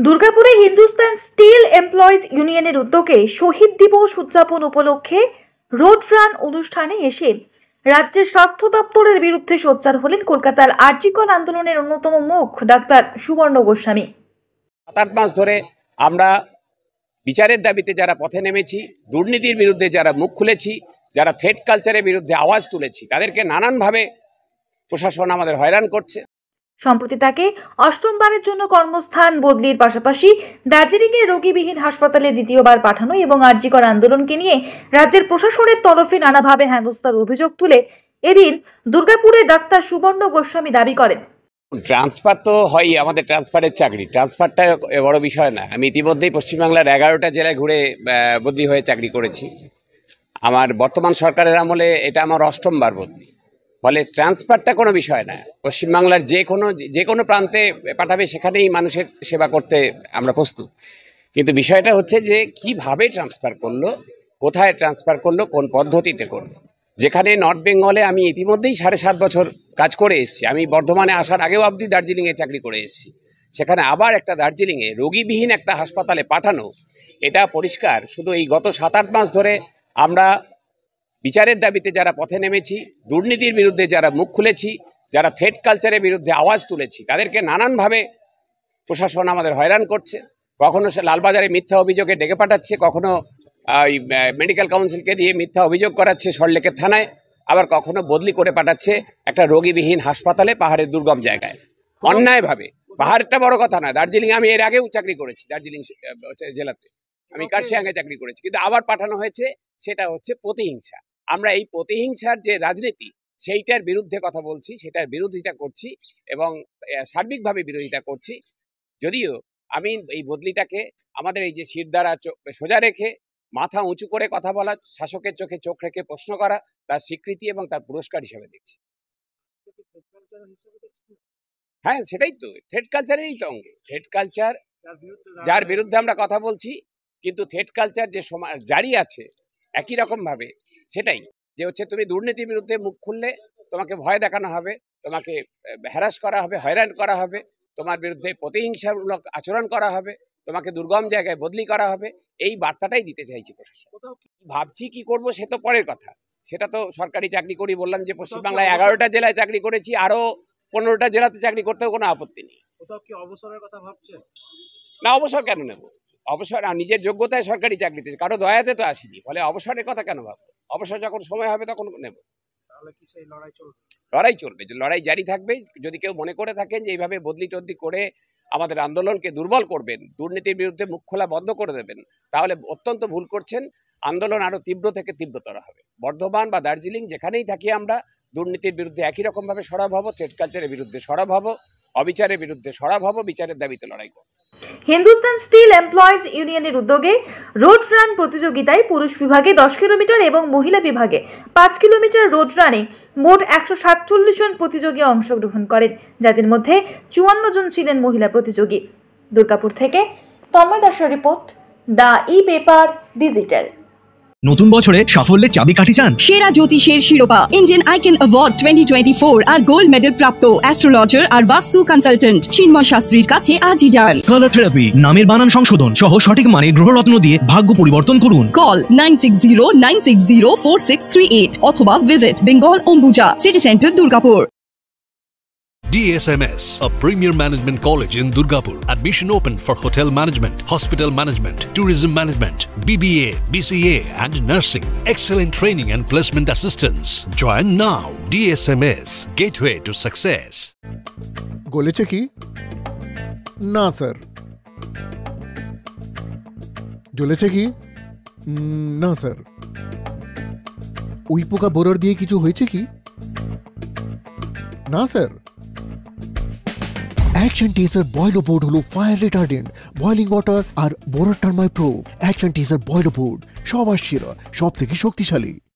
দুর্গাপুরে Hindustan still employees ইউনিয়নের উদ্যোগে শহীদ দিবস উদযাপন উপলক্ষে রোড রান অনুষ্ঠানে এসে রাজ্যের স্বাস্থ্য দপ্তরের বিরুদ্ধে সোচ্চার হলেন কলকাতার আরজি কর আন্দোলনের অন্যতম মুখ ডাক্তার সুবর্ণ গোস্বামী। 7-8 মাস ধরে আমরা বিচারের দাবিতে যারা পথে নেমেছি, দুর্নীতির বিরুদ্ধে যারা মুখ খুলেছি, যারা থ্রেট কালচারের বিরুদ্ধে আওয়াজ তুলেছি, তাদেরকে নানানভাবে প্রশাসন আমাদের হয়রান করছে। সম্প্রতি তাকে অষ্টমবারের জন্য কর্মস্থান বদলির পাশাপাশি দার্জিলিংয়ের রোগীবিহীন হাসপাতালে দ্বিতীয়বার পাঠানো এবং আরজি কর আন্দোলনকে নিয়ে রাজ্যের প্রশাসনের তরফে নানাভাবে হেনস্থার অভিযোগ তুলে এদিন দুর্গাপুরে ডাক্তার সুবর্ণ গোস্বামী দাবি করেন, ট্রান্সফার তো হয়, আমাদের ট্রান্সফারের চাকরি, ট্রান্সফারটা বড় বিষয় না। আমি ইতিমধ্যেই পশ্চিমবাংলার 11টা জেলায় ঘুরে বদলি হয়ে চাকরি করেছি। আমার বর্তমান সরকারের আমলে এটা আমার 8মবার বদলি। ফলে ট্রান্সফারটা কোনো বিষয় না। পশ্চিমবাংলার যে কোনো প্রান্তে পাঠাবে, সেখানেই মানুষের সেবা করতে আমরা প্রস্তুত। কিন্তু বিষয়টা হচ্ছে যে কিভাবে ট্রান্সফার করলো, কোথায় ট্রান্সফার করলো, কোন পদ্ধতিতে করলো। যেখানে নর্থ বেঙ্গলে আমি ইতিমধ্যেই 7.5 বছর কাজ করে এসেছি। আমি বর্ধমানে আসার আগেও অবধি দার্জিলিংয়ে চাকরি করে এসেছি। সেখানে আবার একটা দার্জিলিংয়ে রোগীবিহীন একটা হাসপাতালে পাঠানো, এটা পরিষ্কার। শুধু এই গত 7-8 মাস ধরে আমরা বিচারের দাবিতে যারা পথে নেমেছি, দুর্নীতির বিরুদ্ধে যারা মুখ খুলেছি, যারা থ্রেট কালচারের বিরুদ্ধে আওয়াজ তুলেছি, তাদেরকে নানানভাবে প্রশাসন আমাদের হয়রান করছে। কখনো সে লালবাজারে মিথ্যা অভিযোগে ডেকে পাঠাচ্ছে, কখনো মেডিকেল কাউন্সিলকে দিয়ে মিথ্যা অভিযোগ করাচ্ছে সল্টলেকের থানায়, আবার কখনো বদলি করে পাঠাচ্ছে একটা রোগীবিহীন হাসপাতালে পাহাড়ের দুর্গম জায়গায় অন্যায়ভাবে। পাহাড়টা বড় কথা না, দার্জিলিং আমি এর আগেও চাকরি করেছি, দার্জিলিং জেলাতে আমি কার্শিয়াঙ্গে চাকরি করেছি, কিন্তু আবার পাঠানো হয়েছে। সেটা হচ্ছে প্রতিহিংসা। আমরা এই প্রতিহিংসার যে রাজনীতি, সেইটার বিরুদ্ধে কথা বলছি, সেটার বিরোধিতা করছি এবং সার্বিকভাবে বিরোধিতা করছি। যদিও আমি এই বদলিটাকে আমাদের এই যে শিরদাঁড়া সোজা রেখে মাথা উঁচু করে কথা বলা, শাসকের চোখে চোখ রেখে প্রশ্ন করা, তার স্বীকৃতি এবং তার পুরস্কার হিসেবে দেখছি। হ্যাঁ, সেটাই তো থ্রেট কালচারেরই তো অঙ্গে। থ্রেট কালচার যার বিরুদ্ধে আমরা কথা বলছি, কিন্তু থ্রেট কালচার যে জারি আছে একই রকম ভাবে, সেটাই যে হচ্ছে তুমি দুর্নীতির বিরুদ্ধে মুখ খুললে তোমাকে ভয় দেখানো হবে, তোমাকে হ্যারাস করা হবে, হয়রান করা হবে, তোমার বিরুদ্ধে প্রতিহিংসামূলক আচরণ করা হবে, তোমাকে দুর্গম জায়গায় বদলি করা হবে। এই বার্তাটাই দিতে চাইছি প্রশাসন। ভাবছি কি করব সে তো পরের কথা। সেটা তো সরকারি চাকরি করি, বললাম যে পশ্চিমবাংলায় 11টা জেলায় চাকরি করেছি, আরো 15টা জেলাতে চাকরি করতেও কোনো আপত্তি নেই। কোথাও কি অবসরের কথা ভাবছেন? না, অবসর কেন নেব? অবসর নিজের যোগ্যতায় সরকারি চাকরিতে, কারো দয়াতে তো আসিনি, ফলে অবসরের কথা কেন ভাববো? অবসর যখন সময় হবে তখন নেব। তাহলে কি সেই লড়াই চলবে? লড়াই চলবে, যে লড়াই জারি থাকবে। যদি কেউ মনে করে থাকেন যে এইভাবে বদলি টদলি করে আমাদের আন্দোলনকে দুর্বল করবেন, দুর্নীতির বিরুদ্ধে মুখ খোলা বন্ধ করে দেবেন, তাহলে অত্যন্ত ভুল করছেন। আন্দোলন আরো তীব্র থেকে তীব্রতর হবে। বর্ধমান বা দার্জিলিং যেখানেই থাকি আমরা দুর্নীতির বিরুদ্ধে একই রকম ভাবে সরব হব, থ্রেট কালচারের বিরুদ্ধে সরব হব, অবিচারের বিরুদ্ধে সরব হব, বিচারের দাবিতে লড়াই করব। হিন্দুস্তান স্টিল এমপ্লয়িজ ইউনিয়নের উদ্যোগে রোড রান প্রতিযোগিতায় পুরুষ বিভাগে 10 কিলোমিটার এবং মহিলা বিভাগে 5 কিলোমিটার রোড রানে মোট 147 জন প্রতিযোগী অংশগ্রহণ করেন, যাদের মধ্যে 54 জন ছিলেন মহিলা প্রতিযোগী। দুর্গাপুর থেকে তন্ময় দাসের রিপোর্ট, দ্য ই-পেপার ডিজিটাল। নতুন বছরে সাফল্যের চাবিকাঠি চান? সেরা জ্যোতিষের শিরোপা ইন্ডিয়ান আইকন অ্যাওয়ার্ড 2024 আর গোল্ড মেডেল প্রাপ্ত অ্যাস্ট্রোলজার আর বাস্তু কনসালটেন্ট চিন্ময় শাস্ত্রীর কাছে আজই যান। কালার থেরাপি, নামের বানান সংশোধন সহ সঠিক মানে গ্রহরত্ন দিয়ে ভাগ্য পরিবর্তন করুন। কল 9609604638 অথবা visit Bengal Ambuja city centre Durgapur. DSMS, a premier management college in Durgapur. Admission open for hotel management, hospital management, tourism management, BBA, BCA and nursing. Excellent training and placement assistance. Join now. DSMS, gateway to success. গলেছে কি? না sir. জ্বলেছে কি? না sir. We পোকা বোরার দিয়ে কিছু হয়েছে কি? না স্যার। অ্যাকশন টেসার বয়লো বোর্ড হলো ফায়ার রিটার্ডেন্ট, বয়লিং ওয়াটার আর বোরার টার্মাই প্রো। অ্যাকশন টেসার বয়লো বোর্ড সবার সেরা, সব থেকে শক্তিশালী।